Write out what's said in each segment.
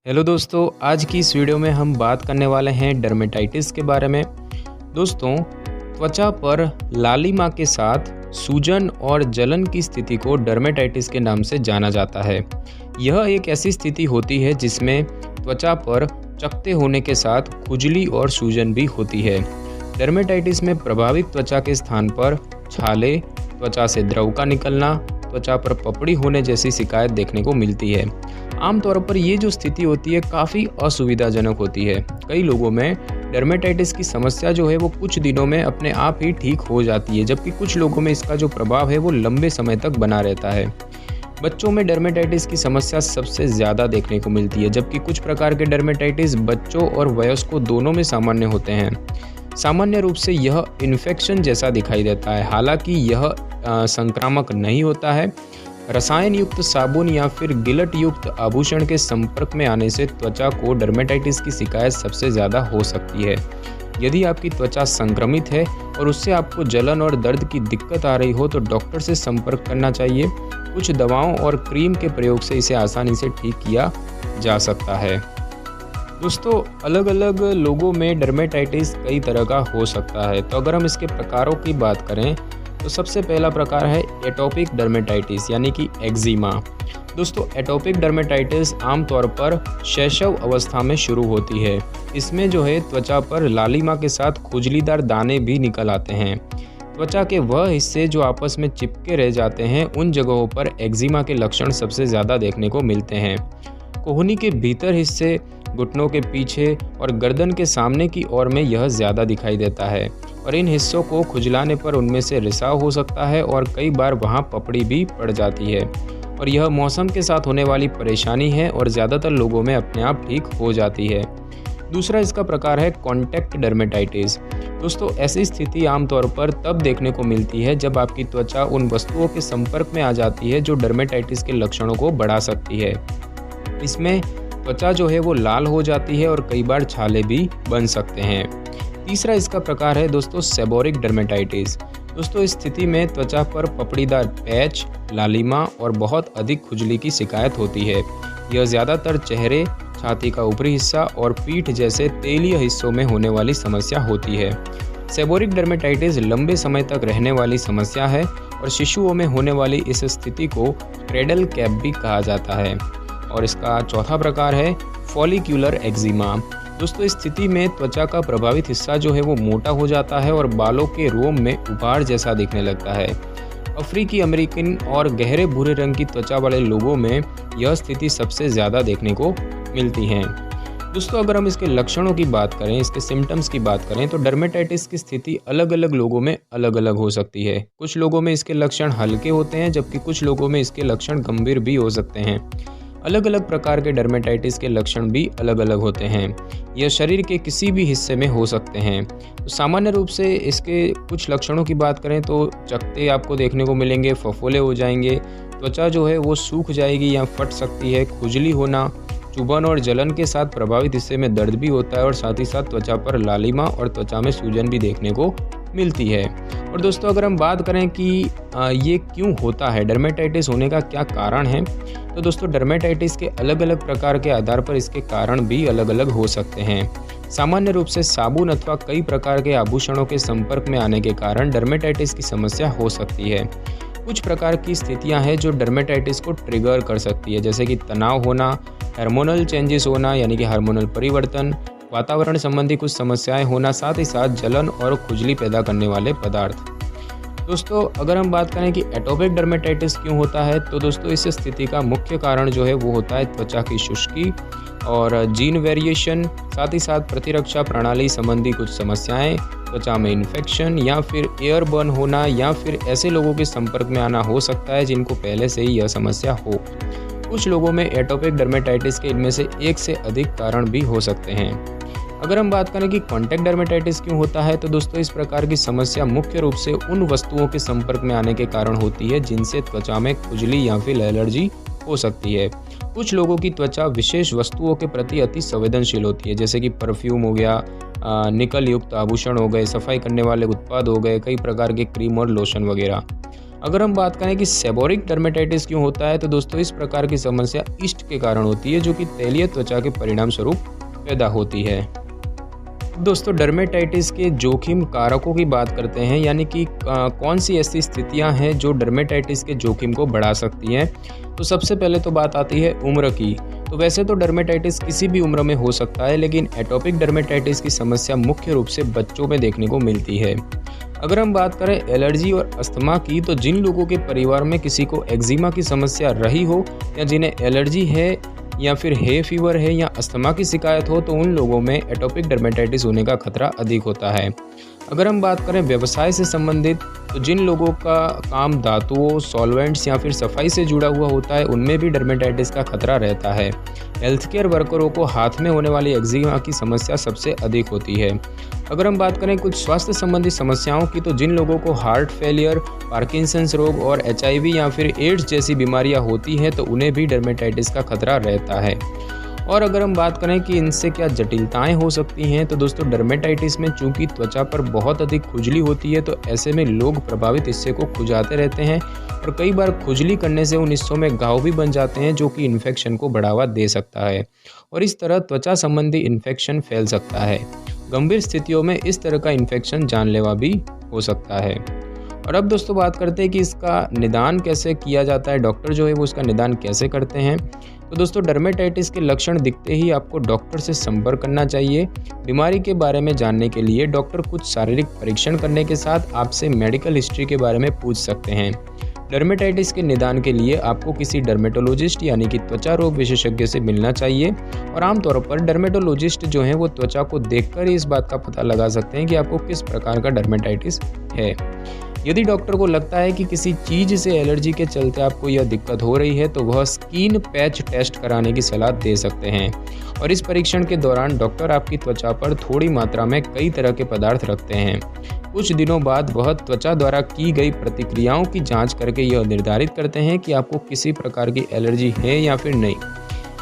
Hello दोस्तों, आज की इस वीडियो में हम बात करने वाले हैं डर्मेटाइटिस के बारे में। दोस्तों, त्वचा पर लालिमा के साथ सूजन और जलन की स्थिति को डर्मेटाइटिस के नाम से जाना जाता है। यह एक ऐसी स्थिति होती है जिसमें त्वचा पर चकत्ते होने के साथ खुजली और सूजन भी होती है। डर्मेटाइटिस में प्रभावित त्वचा के स्थान पर छाले, त्वचा से द्रव का निकलना, त्वचा पर पपड़ी होने जैसी शिकायत देखने को मिलती है। आमतौर पर ये जो स्थिति होती है काफ़ी असुविधाजनक होती है। कई लोगों में डर्मेटाइटिस की समस्या जो है वो कुछ दिनों में अपने आप ही ठीक हो जाती है, जबकि कुछ लोगों में इसका जो प्रभाव है वो लंबे समय तक बना रहता है। बच्चों में डर्मेटाइटिस की समस्या सबसे ज़्यादा देखने को मिलती है, जबकि कुछ प्रकार के डर्मेटाइटिस बच्चों और वयस्कों दोनों में सामान्य होते हैं। सामान्य रूप से यह इन्फेक्शन जैसा दिखाई देता है, हालांकि यह संक्रामक नहीं होता है। रसायन युक्त साबुन या फिर गिलट युक्त आभूषण के संपर्क में आने से त्वचा को डर्मेटाइटिस की शिकायत सबसे ज़्यादा हो सकती है। यदि आपकी त्वचा संक्रमित है और उससे आपको जलन और दर्द की दिक्कत आ रही हो तो डॉक्टर से संपर्क करना चाहिए। कुछ दवाओं और क्रीम के प्रयोग से इसे आसानी से ठीक किया जा सकता है। दोस्तों, अलग अलग लोगों में डर्मेटाइटिस कई तरह का हो सकता है। तो अगर हम इसके प्रकारों की बात करें तो सबसे पहला प्रकार है एटोपिक डर्मेटाइटिस यानी कि एक्जिमा। दोस्तों, एटोपिक डर्मेटाइटिस आमतौर पर शैशव अवस्था में शुरू होती है। इसमें जो है त्वचा पर लालिमा के साथ खुजलीदार दाने भी निकल आते हैं। त्वचा के वह हिस्से जो आपस में चिपके रह जाते हैं, उन जगहों पर एक्जिमा के लक्षण सबसे ज़्यादा देखने को मिलते हैं। कोहनी के भीतर हिस्से, घुटनों के पीछे और गर्दन के सामने की ओर में यह ज़्यादा दिखाई देता है और इन हिस्सों को खुजलाने पर उनमें से रिसाव हो सकता है और कई बार वहाँ पपड़ी भी पड़ जाती है। और यह मौसम के साथ होने वाली परेशानी है और ज़्यादातर लोगों में अपने आप ठीक हो जाती है। दूसरा इसका प्रकार है कॉन्टैक्ट डर्मेटाइटिस। दोस्तों, ऐसी स्थिति आमतौर पर तब देखने को मिलती है जब आपकी त्वचा उन वस्तुओं के संपर्क में आ जाती है जो डर्मेटाइटिस के लक्षणों को बढ़ा सकती है। इसमें त्वचा जो है वो लाल हो जाती है और कई बार छाले भी बन सकते हैं। तीसरा इसका प्रकार है दोस्तों सेबोरिक डर्मेटाइटिस। दोस्तों, इस स्थिति में त्वचा पर पपड़ीदार पैच, लालिमा और बहुत अधिक खुजली की शिकायत होती है। यह ज़्यादातर चेहरे, छाती का ऊपरी हिस्सा और पीठ जैसे तेलीय हिस्सों में होने वाली समस्या होती है। सेबोरिक डर्मेटाइटिस लंबे समय तक रहने वाली समस्या है और शिशुओं में होने वाली इस स्थिति को क्रेडल कैप भी कहा जाता है। और इसका चौथा प्रकार है फॉलिक्यूलर एक्जिमा। दोस्तों, इस स्थिति में त्वचा का प्रभावित हिस्सा जो है वो मोटा हो जाता है और बालों के रोम में उभार जैसा दिखने लगता है। अफ्रीकी अमेरिकन और गहरे भूरे रंग की त्वचा वाले लोगों में यह स्थिति सबसे ज़्यादा देखने को मिलती है। दोस्तों, अगर हम इसके लक्षणों की बात करें, इसके सिम्टम्स की बात करें, तो डर्मेटाइटिस की स्थिति अलग अलग लोगों में अलग अलग हो सकती है। कुछ लोगों में इसके लक्षण हल्के होते हैं, जबकि कुछ लोगों में इसके लक्षण गंभीर भी हो सकते हैं। अलग अलग प्रकार के डर्मेटाइटिस के लक्षण भी अलग अलग होते हैं। यह शरीर के किसी भी हिस्से में हो सकते हैं। तो सामान्य रूप से इसके कुछ लक्षणों की बात करें तो चकत्ते आपको देखने को मिलेंगे, फफोले हो जाएंगे, त्वचा जो है वो सूख जाएगी या फट सकती है, खुजली होना, चुभन और जलन के साथ प्रभावित हिस्से में दर्द भी होता है और साथ ही साथ त्वचा पर लालिमा और त्वचा में सूजन भी देखने को मिलती है। और दोस्तों, अगर हम बात करें कि ये क्यों होता है, डर्मेटाइटिस होने का क्या कारण है, तो दोस्तों डर्मेटाइटिस के अलग अलग प्रकार के आधार पर इसके कारण भी अलग अलग हो सकते हैं। सामान्य रूप से साबुन अथवा कई प्रकार के आभूषणों के संपर्क में आने के कारण डर्मेटाइटिस की समस्या हो सकती है। कुछ प्रकार की स्थितियां हैं जो डर्मेटाइटिस को ट्रिगर कर सकती है, जैसे कि तनाव होना, हार्मोनल चेंजेस होना यानी कि हार्मोनल परिवर्तन, वातावरण संबंधी कुछ समस्याएं होना, साथ ही साथ जलन और खुजली पैदा करने वाले पदार्थ। दोस्तों, अगर हम बात करें कि एटोपिक डर्मेटाइटिस क्यों होता है, तो दोस्तों इस स्थिति का मुख्य कारण जो है वो होता है त्वचा की शुष्की और जीन वेरिएशन, साथ ही साथ प्रतिरक्षा प्रणाली संबंधी कुछ समस्याएं, त्वचा में इन्फेक्शन या फिर एयरबर्न होना या फिर ऐसे लोगों के संपर्क में आना हो सकता है जिनको पहले से ही यह समस्या हो। कुछ लोगों में एटोपिक डर्मेटाइटिस के इनमें से एक से अधिक कारण भी हो सकते हैं। अगर हम बात करें कि कॉन्टैक्ट डर्मेटाइटिस क्यों होता है, तो दोस्तों इस प्रकार की समस्या मुख्य रूप से उन वस्तुओं के संपर्क में आने के कारण होती है जिनसे त्वचा में खुजली या फिर एलर्जी हो सकती है। कुछ लोगों की त्वचा विशेष वस्तुओं के प्रति अति संवेदनशील होती है, जैसे कि परफ्यूम हो गया, निकल युक्त आभूषण हो गए, सफाई करने वाले उत्पाद हो गए, कई प्रकार के क्रीम और लोशन वगैरह। अगर हम बात करें कि सेबोरिक डर्मेटाइटिस क्यों होता है, तो दोस्तों इस प्रकार की समस्या ईस्ट के कारण होती है, जो कि तैलीय त्वचा के परिणाम स्वरूप पैदा होती है। दोस्तों डर्मेटाइटिस के जोखिम कारकों की बात करते हैं, यानी कि कौन सी ऐसी स्थितियां हैं जो डर्मेटाइटिस के जोखिम को बढ़ा सकती हैं। तो सबसे पहले तो बात आती है उम्र की। तो वैसे तो डर्मेटाइटिस किसी भी उम्र में हो सकता है, लेकिन एटोपिक डर्मेटाइटिस की समस्या मुख्य रूप से बच्चों में देखने को मिलती है। अगर हम बात करें एलर्जी और अस्थमा की, तो जिन लोगों के परिवार में किसी को एक्जिमा की समस्या रही हो, या जिन्हें एलर्जी है या फिर हे फीवर है या अस्थमा की शिकायत हो, तो उन लोगों में एटोपिक डर्मेटाइटिस होने का खतरा अधिक होता है। अगर हम बात करें व्यवसाय से संबंधित, तो जिन लोगों का काम धातुओं, सॉल्वेंट्स या फिर सफाई से जुड़ा हुआ होता है, उनमें भी डर्मेटाइटिस का खतरा रहता है। हेल्थ केयर वर्करों को हाथ में होने वाली एक्जिमा की समस्या सबसे अधिक होती है। अगर हम बात करें कुछ स्वास्थ्य संबंधी समस्याओं की, तो जिन लोगों को हार्ट फेलियर, पार्किंसंस रोग और HIV या फिर एड्स जैसी बीमारियां होती हैं, तो उन्हें भी डर्मेटाइटिस का खतरा रहता है। और अगर हम बात करें कि इनसे क्या जटिलताएं हो सकती हैं, तो दोस्तों डर्मेटाइटिस में चूंकि त्वचा पर बहुत अधिक खुजली होती है, तो ऐसे में लोग प्रभावित हिस्से को खुजाते रहते हैं और कई बार खुजली करने से उन हिस्सों में घाव भी बन जाते हैं, जो कि इन्फेक्शन को बढ़ावा दे सकता है और इस तरह त्वचा संबंधी इन्फेक्शन फैल सकता है। गंभीर स्थितियों में इस तरह का इन्फेक्शन जानलेवा भी हो सकता है। और अब दोस्तों बात करते हैं कि इसका निदान कैसे किया जाता है, डॉक्टर जो है वो इसका निदान कैसे करते हैं। तो दोस्तों डर्मेटाइटिस के लक्षण दिखते ही आपको डॉक्टर से संपर्क करना चाहिए। बीमारी के बारे में जानने के लिए डॉक्टर कुछ शारीरिक परीक्षण करने के साथ आपसे मेडिकल हिस्ट्री के बारे में पूछ सकते हैं। डर्मेटाइटिस के निदान के लिए आपको किसी डर्मेटोलॉजिस्ट यानी कि त्वचा रोग विशेषज्ञ से मिलना चाहिए और आमतौर पर डर्मेटोलॉजिस्ट जो हैं वो त्वचा को देखकर ही इस बात का पता लगा सकते हैं कि आपको किस प्रकार का डर्मेटाइटिस है। यदि डॉक्टर को लगता है कि किसी चीज़ से एलर्जी के चलते आपको यह दिक्कत हो रही है, तो वह स्किन पैच टेस्ट कराने की सलाह दे सकते हैं और इस परीक्षण के दौरान डॉक्टर आपकी त्वचा पर थोड़ी मात्रा में कई तरह के पदार्थ रखते हैं। कुछ दिनों बाद वह त्वचा द्वारा की गई प्रतिक्रियाओं की जांच करके यह निर्धारित करते हैं कि आपको किसी प्रकार की एलर्जी है या फिर नहीं।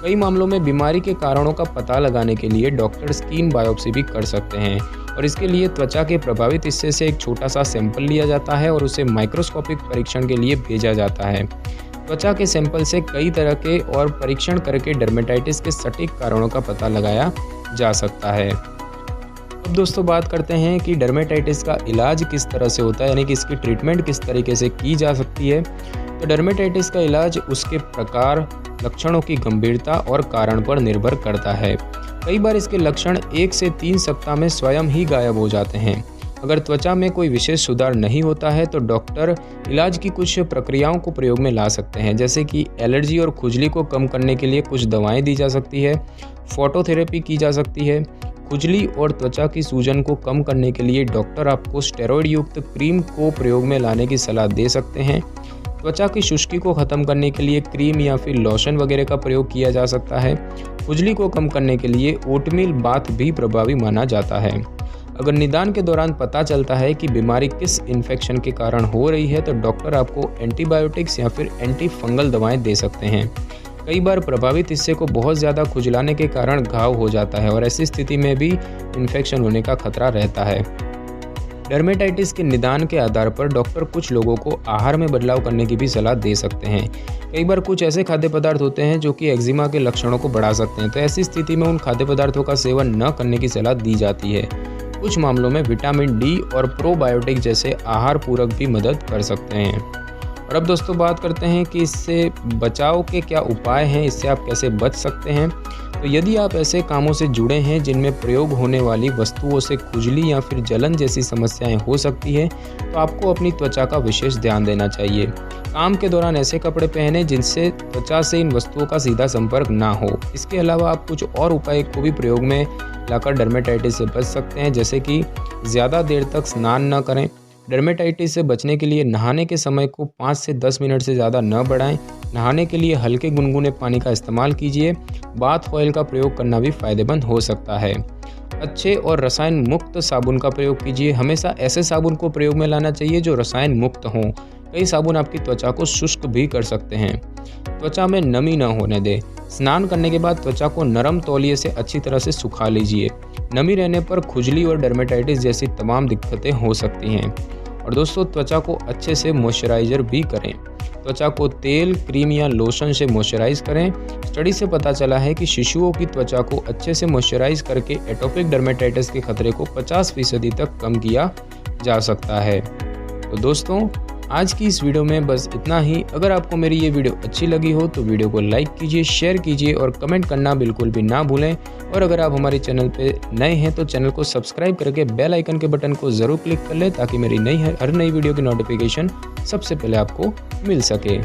कई मामलों में बीमारी के कारणों का पता लगाने के लिए डॉक्टर स्किन बायोप्सी भी कर सकते हैं और इसके लिए त्वचा के प्रभावित हिस्से से एक छोटा सा सैंपल लिया जाता है और उसे माइक्रोस्कोपिक परीक्षण के लिए भेजा जाता है। त्वचा के सैंपल से कई तरह के और परीक्षण करके डर्मेटाइटिस के सटीक कारणों का पता लगाया जा सकता है। अब दोस्तों बात करते हैं कि डर्मेटाइटिस का इलाज किस तरह से होता है, यानी कि इसकी ट्रीटमेंट किस तरीके से की जा सकती है। तो डर्मेटाइटिस का इलाज उसके प्रकार, लक्षणों की गंभीरता और कारण पर निर्भर करता है। कई बार इसके लक्षण 1 से 3 सप्ताह में स्वयं ही गायब हो जाते हैं। अगर त्वचा में कोई विशेष सुधार नहीं होता है, तो डॉक्टर इलाज की कुछ प्रक्रियाओं को प्रयोग में ला सकते हैं, जैसे कि एलर्जी और खुजली को कम करने के लिए कुछ दवाएं दी जा सकती है, फोटोथेरेपी की जा सकती है। खुजली और त्वचा की सूजन को कम करने के लिए डॉक्टर आपको स्टेरॉइड युक्त क्रीम को प्रयोग में लाने की सलाह दे सकते हैं। त्वचा की शुष्की को ख़त्म करने के लिए क्रीम या फिर लोशन वगैरह का प्रयोग किया जा सकता है। खुजली को कम करने के लिए ओटमील बाथ भी प्रभावी माना जाता है। अगर निदान के दौरान पता चलता है कि बीमारी किस इन्फेक्शन के कारण हो रही है, तो डॉक्टर आपको एंटीबायोटिक्स या फिर एंटी फंगल दवाएं दे सकते हैं। कई बार प्रभावित हिस्से को बहुत ज़्यादा खुजलाने के कारण घाव हो जाता है और ऐसी स्थिति में भी इन्फेक्शन होने का खतरा रहता है। डर्मेटाइटिस के निदान के आधार पर डॉक्टर कुछ लोगों को आहार में बदलाव करने की भी सलाह दे सकते हैं। कई बार कुछ ऐसे खाद्य पदार्थ होते हैं जो कि एक्जिमा के लक्षणों को बढ़ा सकते हैं, तो ऐसी स्थिति में उन खाद्य पदार्थों का सेवन न करने की सलाह दी जाती है। कुछ मामलों में विटामिन डी और प्रोबायोटिक जैसे आहार पूरक भी मदद कर सकते हैं। और अब दोस्तों बात करते हैं कि इससे बचाव के क्या उपाय हैं, इससे आप कैसे बच सकते हैं। तो यदि आप ऐसे कामों से जुड़े हैं जिनमें प्रयोग होने वाली वस्तुओं से खुजली या फिर जलन जैसी समस्याएं हो सकती है, तो आपको अपनी त्वचा का विशेष ध्यान देना चाहिए। काम के दौरान ऐसे कपड़े पहने जिनसे त्वचा से इन वस्तुओं का सीधा संपर्क ना हो। इसके अलावा आप कुछ और उपाय को भी प्रयोग में लाकर डर्मेटाइटिस से बच सकते हैं, जैसे कि ज़्यादा देर तक स्नान न करें। डर्मेटाइटिस से बचने के लिए नहाने के समय को 5 से 10 मिनट से ज़्यादा न बढ़ाएं। नहाने के लिए हल्के गुनगुने पानी का इस्तेमाल कीजिए। बाथ ऑयल का प्रयोग करना भी फायदेमंद हो सकता है। अच्छे और रसायन मुक्त साबुन का प्रयोग कीजिए। हमेशा ऐसे साबुन को प्रयोग में लाना चाहिए जो रसायन मुक्त हों। कई साबुन आपकी त्वचा को शुष्क भी कर सकते हैं। त्वचा में नमी न होने दें। स्नान करने के बाद त्वचा को नरम तौलिए से अच्छी तरह से सुखा लीजिए। नमी रहने पर खुजली और डर्मेटाइटिस जैसी तमाम दिक्कतें हो सकती हैं। और दोस्तों त्वचा को अच्छे से मॉइस्चराइज़र भी करें। त्वचा को तेल, क्रीम या लोशन से मॉइस्चराइज करें। स्टडी से पता चला है कि शिशुओं की त्वचा को अच्छे से मॉइस्चराइज करके एटोपिक डर्मेटाइटिस के खतरे को 50% तक कम किया जा सकता है। तो दोस्तों आज की इस वीडियो में बस इतना ही। अगर आपको मेरी ये वीडियो अच्छी लगी हो तो वीडियो को लाइक कीजिए, शेयर कीजिए और कमेंट करना बिल्कुल भी ना भूलें। और अगर आप हमारे चैनल पे नए हैं तो चैनल को सब्सक्राइब करके बेल आइकन के बटन को ज़रूर क्लिक कर लें ताकि मेरी हर नई वीडियो की नोटिफिकेशन सबसे पहले आपको मिल सके।